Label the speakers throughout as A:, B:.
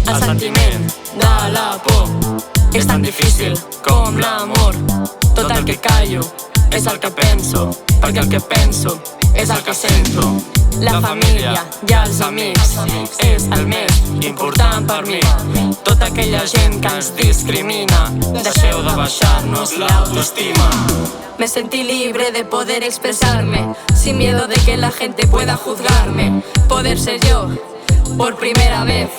A: El sentiment de la por és tan difícil com l'amor. Tot el que callo és el que penso, perquè el que penso és el que sento. La família i els amics és el més important per mi. Tota aquella gent que ens discrimina, deixeu de baixar-nos l'autoestima.
B: Me sentí libre de poder expresarme, sin miedo de que la gente pueda juzgarme. Poder ser yo, por primera vez,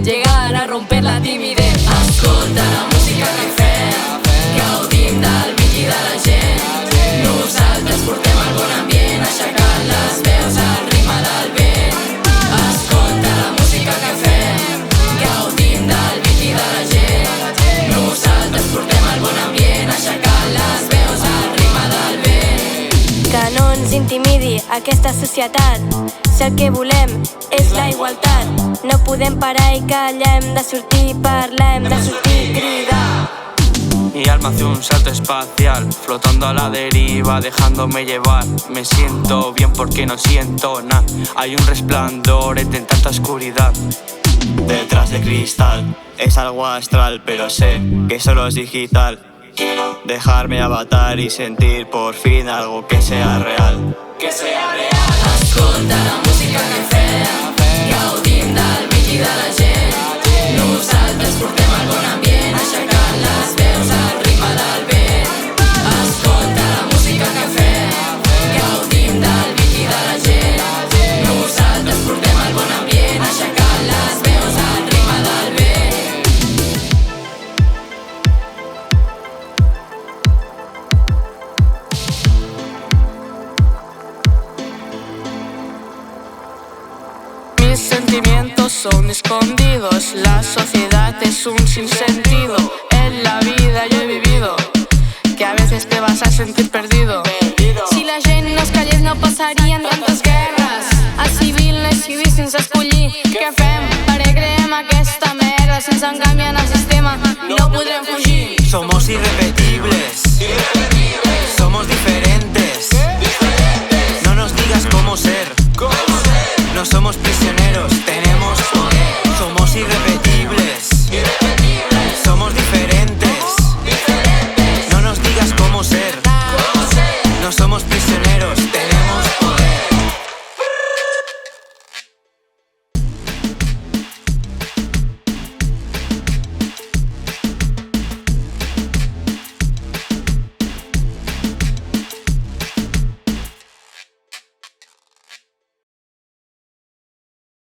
B: llegar a romper la timidez. Escolta la música que fem, gaudim del beat i de la gent. Nosaltres portem el bon ambient, aixecant les veus al ritme del vent. Escolta la música que fem, gaudim del beat i de la gent. Nosaltres portem el bon ambient, aixecant les veus al ritme del vent.
C: Que no ens intimidi aquesta societat, si el que volem és la igualtat. No podem parar i callar, hem de sortir, parlar, hem de sortir i cridar.
D: Mi alma hace un salto espacial, flotando a la deriva, dejándome llevar. Me siento bien porque no siento nada. Hay un resplandor entre tanta oscuridad. Detrás de cristal es algo astral, pero sé que solo es digital. Dejarme avatar y sentir por fin algo que sea real.
A: Que sea real.
B: Escolta la música que fem, gaudim del beat i de la gent. Nosaltres portem el bon ambient, aixecant les veus al ritme del vent. Escolta la música que fem, gaudim del beat i de la gent. Nosaltres portem el bon ambient, aixecant les veus al ritme del vent.
A: Mis sentimientos son escondidos, la sociedad es un sinsentido. En la vida yo he vivido que a veces te vas a sentir perdido.
B: Si la gent no es callés no passarien tantes guerres. El civil decidís sense escollir. Què fem? Per què creem aquesta merda? Si ens en canvien el sistema no podrem fugir.
D: Somos irrepetibles.